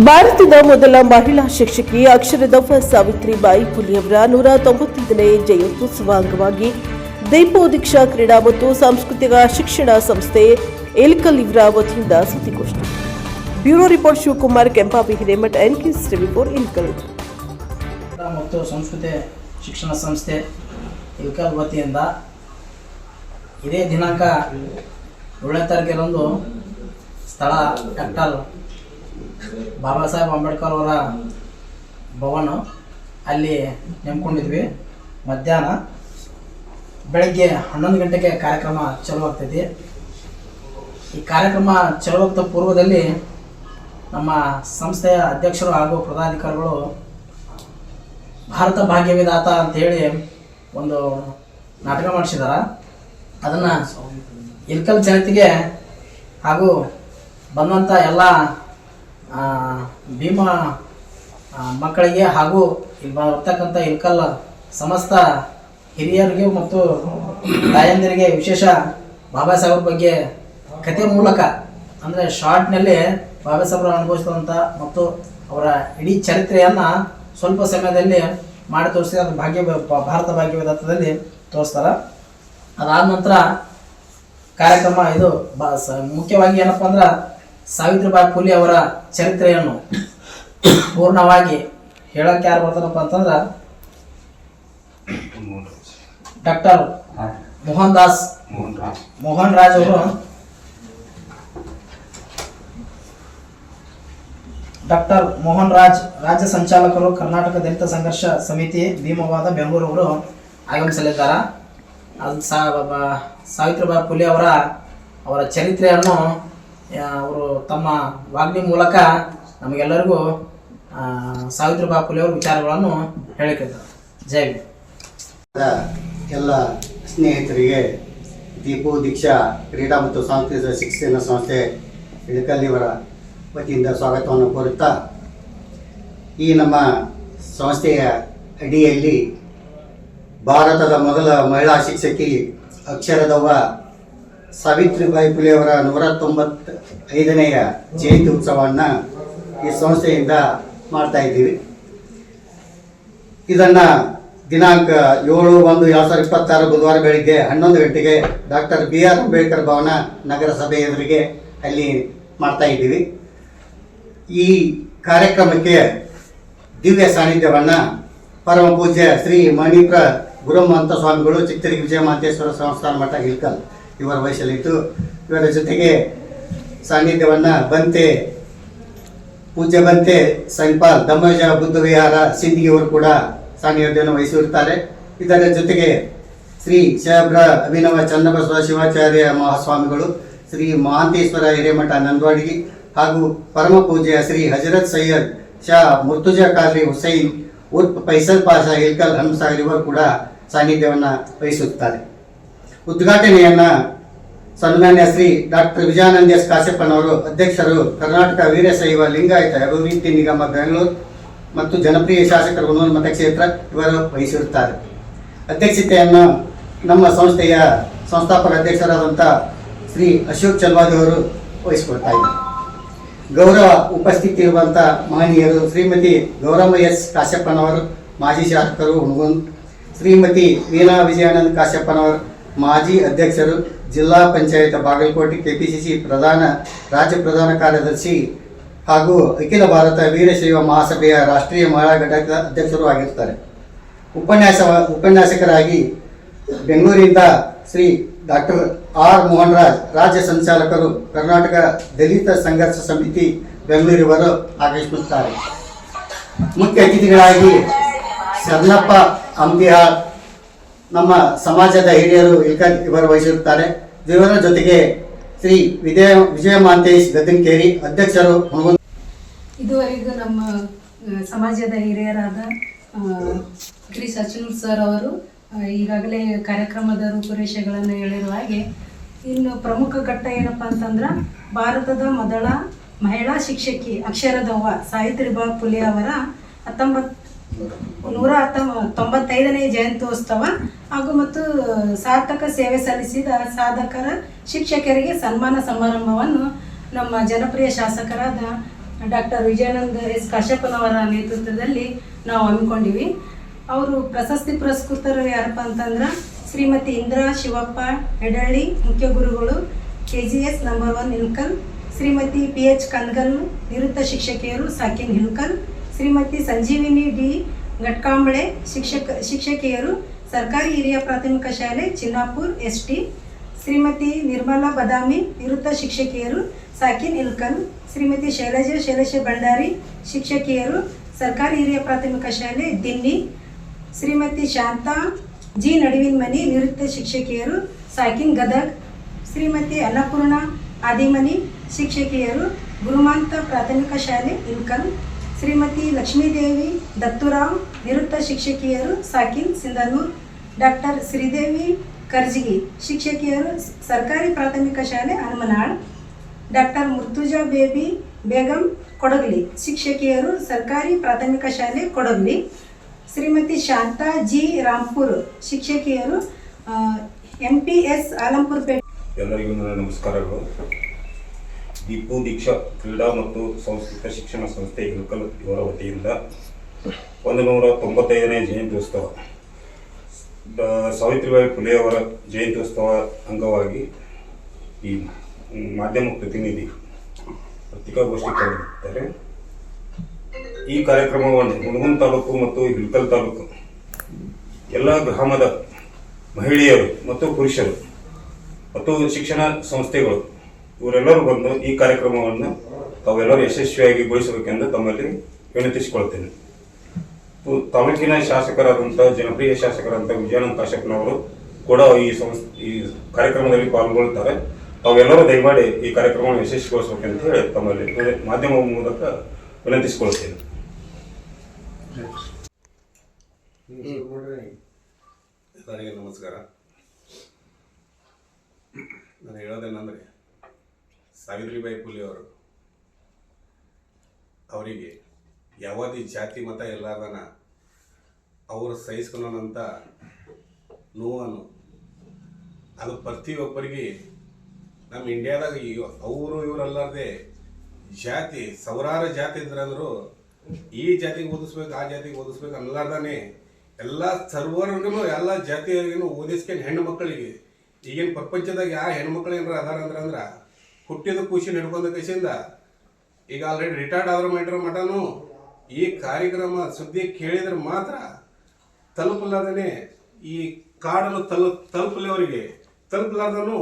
ಭಾರತದ ಮೊದಲ ಮಹಿಳಾ ಶಿಕ್ಷಕಿ ಅಕ್ಷರದವ್ವ ಸಾವಿತ್ರಿಬಾಯಿ ಫುಲೆಯವರ 195ನೇ ಜಯಂತ್ಯುತ್ಸವ ಅಂಗವಾಗಿ ದೀಪೋದೀಕ್ಷಾ ಕ್ರೀಡಾ ಮತ್ತು ಸಾಂಸ್ಕೃತಿಕ ಶಿಕ್ಷಣ ಸಂಸ್ಥೆ ಇಳಕಲ್ ಇವರ ವತಿಯಿಂದ ಸುದ್ದಿಗೋಷ್ಠಿ. Bureau report Shivakumar Kempapi Hiremath NKS report Ilkal. ಮತ್ತು ಸಂಸ್ಕೃತಿ ಶಿಕ್ಷಣ ಸಂಸ್ಥೆ ಇಳಕಲ್ ವತಿಯಿಂದ ಇದೇ ದಿನಾಂಕ 7ನೇ ತಾರೀಕಿನಂದು ಸ್ಥಳ ಡಾಕ್ಟರ್ ಬಾಬಾ ಸಾಹೇಬ್ ಅಂಬೇಡ್ಕರ್ ಅವರ ಭವನ ಅಲ್ಲಿ ನೆಮ್ಕೊಂಡಿದ್ವಿ. ಮಧ್ಯಾಹ್ನ ಬೆಳಗ್ಗೆ 11 ಗಂಟೆಗೆ ಕಾರ್ಯಕ್ರಮ ಚಾಲೂ ಆಗ್ತೈತಿ. ಈ ಕಾರ್ಯಕ್ರಮ ಚಾಲೂ ಆಗ್ತಾ ಪೂರ್ವದಲ್ಲಿ ನಮ್ಮ ಸಂಸ್ಥೆಯ ಅಧ್ಯಕ್ಷರು ಹಾಗೂ ಪದಾಧಿಕಾರಿಗಳು ಭಾರತ ಭಾಗ್ಯ ವಿಧಾತ ಅಂತೇಳಿ ಒಂದು ನಾಟಕ ಮಾಡಿಸಿದಾರ. ಅದನ್ನು ಇಳಕಲ್ ಜನತೆಗೆ ಹಾಗೂ ಬಂದಂಥ ಎಲ್ಲ ಭೀಮ ಮಕ್ಕಳಿಗೆ ಹಾಗೂ ಇಲ್ಲಿ ಬರ್ತಕ್ಕಂಥ ಇಳಕಲ್ ಸಮಸ್ತ ಹಿರಿಯರಿಗೆ ಮತ್ತು ತಾಯಂದಿರಿಗೆ ವಿಶೇಷ ಬಾಬಾ ಸಾಹೇಬ್ರ ಬಗ್ಗೆ ಕತೆ ಮೂಲಕ ಅಂದರೆ ಶಾರ್ಟ್ನಲ್ಲಿ ಬಾಬಾ ಸಾಹೇಬ್ರ ಅನುಭವಿಸಿದಂಥ ಮತ್ತು ಅವರ ಇಡೀ ಚರಿತ್ರೆಯನ್ನು ಸ್ವಲ್ಪ ಸಮಯದಲ್ಲಿ ಮಾಡಿ ತೋರಿಸಿ ಅದು ಭಾರತ ಭಾಗ್ಯ ವಿಧಾತದಲ್ಲಿ ತೋರಿಸ್ತಾರೆ. ಅದಾದ ನಂತರ ಕಾರ್ಯಕ್ರಮ ಇದು ಮುಖ್ಯವಾಗಿ ಏನಪ್ಪ ಅಂದ್ರೆ ಸಾವಿತ್ರಿಬಾಯಿ ಫುಲೆ ಅವರ ಚರಿತ್ರೆಯನ್ನು ಪೂರ್ಣವಾಗಿ ಹೇಳಕ್ಕೆ ಯಾರು ಬರ್ತಾರಪ್ಪ ಅಂತಂದ್ರೆ ಡಾಕ್ಟರ್ ಮೋಹನ್ ರಾಜ್ ಅವರು. ಡಾಕ್ಟರ್ ಮೋಹನ್ ರಾಜ್ ರಾಜ್ಯ ಸಂಚಾಲಕರು, ಕರ್ನಾಟಕ ದಲಿತ ಸಂಘರ್ಷ ಸಮಿತಿ ಭೀಮವಾದ ಬೆಂಗಳೂರು ಅವರು ಆಗಮಿಸಲಿದ್ದಾರೆ. ಅದು ಸಾವಿತ್ರಿಬಾಯಿ ಫುಲೆ ಅವರ ಚರಿತ್ರೆಯನ್ನು ಅವರು ತಮ್ಮ ವಾಗ್ಮಿ ಮೂಲಕ ನಮಗೆಲ್ಲರಿಗೂ ಸಾವಿತ್ರಿಬಾಯಿ ಫುಲೆ ಅವರ ವಿಚಾರಗಳನ್ನು ಹೇಳಿದ್ದಾರೆ. ಜೈ ಭೀಮ್. ಎಲ್ಲ ಸ್ನೇಹಿತರಿಗೆ ದೀಪೋದೀಕ್ಷಾ ಕ್ರೀಡಾ ಮತ್ತು ಸಾಂಸ್ಕೃತಿಕ ಶಿಕ್ಷಣ ಸಂಸ್ಥೆ ಇಳಕಲ್ ಇವರ ವತಿಯಿಂದ ಸ್ವಾಗತವನ್ನು ಕೋರುತ್ತಾ, ಈ ನಮ್ಮ ಸಂಸ್ಥೆಯ ಅಡಿಯಲ್ಲಿ ಭಾರತದ ಮೊದಲ ಮಹಿಳಾ ಶಿಕ್ಷಕಿ ಅಕ್ಷರದವ್ವ ಸಾವಿತ್ರಿಬಾಯಿ ಫುಲೆಯವರ 195ನೆಯ ಜಯಂತಿ ಉತ್ಸವವನ್ನು ಈ ಸಂಸ್ಥೆಯಿಂದ ಮಾಡ್ತಾ ಇದ್ದೀವಿ. ಇದನ್ನು ದಿನಾಂಕ 7/1/2026 ಬುಧವಾರ ಬೆಳಿಗ್ಗೆ 11 ಗಂಟೆಗೆ ಡಾಕ್ಟರ್ BR ಅಂಬೇಡ್ಕರ್ ಭವನ ನಗರಸಭೆ ಎದುರಿಗೆ ಅಲ್ಲಿ ಮಾಡ್ತಾ ಇದ್ದೀವಿ. ಈ ಕಾರ್ಯಕ್ರಮಕ್ಕೆ ದಿವ್ಯ ಸಾನ್ನಿಧ್ಯವನ್ನು ಪರಮ ಪೂಜ್ಯ ಶ್ರೀ ಮಣಿಪ್ರ ಗುರುಮಂತ ಸ್ವಾಮಿಗಳು, ಚಿತ್ತರಿ ವಿಜಯಮಾಂತೇಶ್ವರ ಸಂಸ್ಥಾನ ಮಠ ಇಳಕಲ್ ಇವರ ವಹಿಸಲಿದ್ದು, ಇವರ ಜೊತೆಗೆ ಸಾನ್ನಿಧ್ಯವನ್ನು ಪೂಜ್ಯ ಬಂತೆ ಸೈನ್ಪಾಲ್ ದಮ್ಮಜ ಬುದ್ಧ ವಿಹಾರ ಸಿಂಧಿಗಿಯವರು ಕೂಡ ಸಾನ್ನಿಧ್ಯವನ್ನು ವಹಿಸಿರುತ್ತಾರೆ. ಇದರ ಜೊತೆಗೆ ಶ್ರೀ ಶಬ್ರ ಅಭಿನವ ಚನ್ನಬಸವ ಶಿವಾಚಾರ್ಯ ಮಹಾಸ್ವಾಮಿಗಳು, ಶ್ರೀ ಮಹಾಂತೇಶ್ವರ ಹಿರೇಮಠ ನಂದವಾಡಿಗಿ ಹಾಗೂ ಪರಮ ಪೂಜ್ಯ ಶ್ರೀ ಹಜರತ್ ಸೈಯದ್ ಶಾ ಮುರ್ತುಜಾ ಖಾದ್ರಿ ಹುಸೈನ್ ಉರ್ಫ್ ಫೈಸಲ್ ಪಾಷಾ ಇಳಕಲ್ ಹಂಸಾಗರ್ ಇವರು ಕೂಡ ಸಾನ್ನಿಧ್ಯವನ್ನು ವಹಿಸುತ್ತಾರೆ. ಉದ್ಘಾಟನೆಯನ್ನು ಸನ್ಮಾನ್ಯ ಶ್ರೀ ಡಾಕ್ಟರ್ ವಿಜಯಾನಂದ ಎಸ್ ಕಾಶ್ಯಪ್ಪನವರು, ಅಧ್ಯಕ್ಷರು, ಕರ್ನಾಟಕ ವೀರಶೈವ ಲಿಂಗಾಯತ ಅಭಿವೃದ್ಧಿ ನಿಗಮ ಬೆಂಗಳೂರು ಮತ್ತು ಜನಪ್ರಿಯ ಶಾಸಕರು ಹುಣಸೂರು ಮತಕ್ಷೇತ್ರ ಇವರು ವಹಿಸಿರುತ್ತಾರೆ. ಅಧ್ಯಕ್ಷತೆಯನ್ನು ನಮ್ಮ ಸಂಸ್ಥೆಯ ಸಂಸ್ಥಾಪಕ ಅಧ್ಯಕ್ಷರಾದಂಥ ಶ್ರೀ ಅಶೋಕ್ ಚಲ್ವಾದಿ ಅವರು ವಹಿಸಿಕೊಳ್ತಾ ಇದ್ದಾರೆ. ಗೌರವ ಉಪಸ್ಥಿತಿ ಇರುವಂಥ ಮಹನೀಯರು ಶ್ರೀಮತಿ ಗೌರಮ್ಮ ಎಸ್ ಕಾಶ್ಯಪ್ಪನವರು, ಮಾಜಿ ಶಾಸಕರು ಹುಣಸೂರು, ಶ್ರೀಮತಿ ವೀಣಾ ವಿಜಯಾನಂದ ಕಾಶ್ಯಪ್ಪನವರು, ಮಾಜಿ ಅಧ್ಯಕ್ಷರು, ಜಿಲ್ಲಾ ಪಂಚಾಯತ್ ಬಾಗಲಕೋಟೆ KPCC ರಾಜ್ಯ ಪ್ರಧಾನ ಕಾರ್ಯದರ್ಶಿ ಹಾಗೂ ಅಖಿಲ ಭಾರತ ವೀರಶೈವ ಮಹಾಸಭೆಯ ರಾಷ್ಟ್ರೀಯ ಮಹಿಳಾ ಘಟಕದ ಅಧ್ಯಕ್ಷರು ಆಗಿರ್ತಾರೆ. ಉಪನ್ಯಾಸಕರಾಗಿ ಬೆಂಗಳೂರಿನಿಂದ ಶ್ರೀ ಡಾಕ್ಟರ್ R ಮೋಹನ್ ರಾಜ್, ರಾಜ್ಯ ಸಂಚಾಲಕರು, ಕರ್ನಾಟಕ ದಲಿತ ಸಂಘರ್ಷ ಸಮಿತಿ ಬೆಂಗಳೂರಿವರು ಆಗಮಿಸುತ್ತಾರೆ. ಮುಖ್ಯ ಅತಿಥಿಗಳಾಗಿ ಶರಣಪ್ಪ ಅಂಬಿಹಾಳ್, ನಮ್ಮ ಸಮಾಜದ ಹಿರಿಯರು ಇಳಕಲ್ ಇವರು ವಹಿಸಿರುತ್ತಾರೆ. ಇವರ ಜೊತೆಗೆ ಶ್ರೀ ವಿಜಯಮಾಂತೇಶ್ ಗದ್ದನಕೇರಿ, ಅಧ್ಯಕ್ಷರು. ಇದುವರೆಗೂ ನಮ್ಮ ಸಮಾಜದ ಹಿರಿಯರಾದ ಶ್ರೀ ಸಚಿನ್ ಸರ್ ಅವರು ಈಗಾಗಲೇ ಕಾರ್ಯಕ್ರಮದ ರೂಪುರೇಷೆಗಳನ್ನು ಹೇಳಿರುವ ಹಾಗೆ, ಇನ್ನು ಪ್ರಮುಖ ಘಟ್ಟ ಏನಪ್ಪ ಅಂತಂದ್ರೆ ಭಾರತದ ಮೊದಲ ಮಹಿಳಾ ಶಿಕ್ಷಕಿ ಅಕ್ಷರದವ್ವ ಸಾವಿತ್ರಿಬಾಯಿ ಫುಲೆ ಅವರ 195ನೇ ಜಯಂತ್ಯೋತ್ಸವ ಹಾಗೂ ಮತ್ತು ಸಾರ್ಥಕ ಸೇವೆ ಸಲ್ಲಿಸಿದ ಸಾಧಕರ ಶಿಕ್ಷಕರಿಗೆ ಸನ್ಮಾನ ಸಮಾರಂಭವನ್ನು ನಮ್ಮ ಜನಪ್ರಿಯ ಶಾಸಕರಾದ ಡಾಕ್ಟರ್ ವಿಜಯಾನಂದ ಎಸ್ ಕಾಶ್ಯಪ್ಪನವರ ನೇತೃತ್ವದಲ್ಲಿ ನಾವು ಹಮ್ಮಿಕೊಂಡಿವಿ. ಅವರು ಪ್ರಶಸ್ತಿ ಪುರಸ್ಕೃತರು ಯಾರಪ್ಪ ಅಂತಂದ್ರೆ ಶ್ರೀಮತಿ ಇಂದಿರಾ ಶಿವಪ್ಪ ಹೆಡಳ್ಳಿ, ಮುಖ್ಯ ಗುರುಗಳು KGS number 1 Ilkal, Shrimati PH ಕನ್ಗಲ್, ನಿವೃತ್ತ ಶಿಕ್ಷಕಿಯರು ಸಾಕಿನ್ ಹಿಲ್ಕಲ್, ಶ್ರೀಮತಿ ಸಂಜೀವಿನಿ D ಘಟ್ಕಾಂಬಳೆ, ಶಿಕ್ಷಕಿಯರು ಸರ್ಕಾರಿ ಹಿರಿಯ ಪ್ರಾಥಮಿಕ ಶಾಲೆ ಚಿನ್ನಾಪುರ್ ST, ಶ್ರೀಮತಿ ನಿರ್ಮಲಾ ಬದಾಮಿ, ನಿವೃತ್ತ ಶಿಕ್ಷಕಿಯರು ಸಾಕಿನ್ ಇಲ್ಕಲ್, ಶ್ರೀಮತಿ ಶೈಲೇಶ ಭಂಡಾರಿ, ಶಿಕ್ಷಕಿಯರು ಸರ್ಕಾರಿ ಹಿರಿಯ ಪ್ರಾಥಮಿಕ ಶಾಲೆ ದಿನ್ನಿ, ಶ್ರೀಮತಿ ಶಾಂತಾ G ನಡುವಿನಮನಿ, ನಿವೃತ್ತ ಶಿಕ್ಷಕಿಯರು ಸಾಕಿನ್ ಗದಗ್, ಶ್ರೀಮತಿ ಅನ್ನಪೂರ್ಣ ಆದಿಮನಿ, ಶಿಕ್ಷಕಿಯರು ಗುರುಮಾಂತ ಪ್ರಾಥಮಿಕ ಶಾಲೆ ಇಲ್ಕಲ್, ಶ್ರೀಮತಿ ಲಕ್ಷ್ಮೀದೇವಿ ದತ್ತುರಾವ್, ನಿವೃತ್ತ ಶಿಕ್ಷಕಿಯರು ಸಾಕಿನ್ ಸಿಂಧನೂರ್, ಡಾಕ್ಟರ್ ಶ್ರೀದೇವಿ ಕರ್ಜಿಗಿ, ಶಿಕ್ಷಕಿಯರು ಸರ್ಕಾರಿ ಪ್ರಾಥಮಿಕ ಶಾಲೆ ಹನುಮನಾಳ್, ಡಾಕ್ಟರ್ ಮುರ್ತುಜಾ ಬೇಗಂ ಕೊಡಗಲಿ, ಶಿಕ್ಷಕಿಯರು ಸರ್ಕಾರಿ ಪ್ರಾಥಮಿಕ ಶಾಲೆ ಕೊಡಗಲಿ, ಶ್ರೀಮತಿ ಶಾಂತಾ G ರಾಂಪುರ್, ಶಿಕ್ಷಕಿಯರು MPS ಆಲಂಪುರ್ಪೇಟೆ. ಎಲ್ಲರಿಗೂ ನನ್ನ ನಮಸ್ಕಾರಗಳು. ದೀಪು ದೀಕ್ಷಾ ಕ್ರೀಡಾ ಮತ್ತು ಸಾಂಸ್ಕೃತಿಕ ಶಿಕ್ಷಣ ಸಂಸ್ಥೆ ಇಲ್ಕಲ್ ಇವರ ವತಿಯಿಂದ 195ನೇ ಜಯಂತ್ಯೋತ್ಸವ ಸಾವಿತ್ರಿಬಾಯಿ ಫುಲೆ ಅವರ ಜಯಂತ್ಯೋತ್ಸವ ಅಂಗವಾಗಿ ಈ ಮಾಧ್ಯಮ ಪ್ರತಿನಿಧಿ ಪತ್ರಿಕಾಗೋಷ್ಠಿ ಕರೆದಿದ್ದಾರೆ. ಈ ಕಾರ್ಯಕ್ರಮವನ್ನು ಹುಣಗುನ್ ತಾಲೂಕು ಮತ್ತು ಇಲ್ಕಲ್ ತಾಲೂಕು ಎಲ್ಲ ಗ್ರಾಮದ ಮಹಿಳೆಯರು ಮತ್ತು ಪುರುಷರು ಮತ್ತು ಶಿಕ್ಷಣ ಸಂಸ್ಥೆಗಳು ಇವರೆಲ್ಲರೂ ಬಂದು ಈ ಕಾರ್ಯಕ್ರಮವನ್ನು ತಾವೆಲ್ಲರೂ ಯಶಸ್ವಿಯಾಗಿ ಗೊಳಿಸಬೇಕೆಂದು ತಮ್ಮಲ್ಲಿ ವಿನಂತಿಸಿಕೊಳ್ತೇನೆ. ತಾಲೂಕಿನ ಶಾಸಕರಾದಂಥ ಜನಪ್ರಿಯ ಶಾಸಕರಾದಂಥ ವಿಜಯಾನಂದ ಕಾಶ್ಯಪ್ಪನವರು ಕೂಡ ಈ ಕಾರ್ಯಕ್ರಮದಲ್ಲಿ ಪಾಲ್ಗೊಳ್ಳುತ್ತಾರೆ. ತಾವೆಲ್ಲರೂ ದಯಮಾಡಿ ಈ ಕಾರ್ಯಕ್ರಮವನ್ನು ಯಶಸ್ವಿಗೊಳಿಸಬೇಕಂತ ಹೇಳಿ ತಮ್ಮಲ್ಲಿ ಮಾಧ್ಯಮ ಮೂಲಕ ವಿನಂತಿಸಿಕೊಳ್ತೇನೆ. ಎಲ್ಲರಿಗೆ ನಮಸ್ಕಾರ. ನಾನು ಹೇಳೋದೇನೆಂದರೆ, ಸಾವಿತ್ರಿಬಾಯಿ ಫುಲೆ ಅವರಿಗೆ ಯಾವುದೇ ಜಾತಿ ಮತ ಎಲ್ಲದನ್ನ ಅವರು ಸಹಿಸ್ಕೊಳ್ಳೋಣಂತ ನೋವನ್ನು ಅದು ಪ್ರತಿಯೊಬ್ಬರಿಗೆ ನಮ್ಮ ಇಂಡಿಯಾದಾಗ ಅವರು ಇವರಲ್ಲಾರ್ದೆ ಜಾತಿ ಸಾವಿರಾರು ಜಾತಿ ಇದ್ರಂದ್ರು ಈ ಜಾತಿಗೆ ಓದಿಸ್ಬೇಕು ಆ ಜಾತಿಗೆ ಓದಿಸ್ಬೇಕು ಅನ್ಲಾರ್ದಾನೆ ಎಲ್ಲ ಸರ್ವರ್ಗೂ ಎಲ್ಲ ಜಾತಿಯವರಿಗೂ ಓದಿಸ್ಕೊಂಡು ಹೆಣ್ಣು ಮಕ್ಕಳಿಗೆ ಈಗಿನ ಪ್ರಪಂಚದಾಗ ಯಾವ ಹೆಣ್ಮಕ್ಳು ಏನಾರ ಅದಾರ ಅಂದ್ರೆ ಹುಟ್ಟಿದ ಖುಷಿ ಹಿಡ್ಕೊಂಡ ಕೈಸಿಂದ ಈಗ ಆಲ್ರೆಡಿ ರಿಟೈರ್ಡ್ ಆದ್ರ ಮಟನು ಈ ಕಾರ್ಯಕ್ರಮ ಸುದ್ದಿ ಕೇಳಿದ್ರೆ ಮಾತ್ರ ತಲುಪಲಾರ್ದೇ ಈ ಕಾಡನ್ನು ತಲುಪಲಿ ಅವರಿಗೆ ತಲುಪಲಾರ್ದನು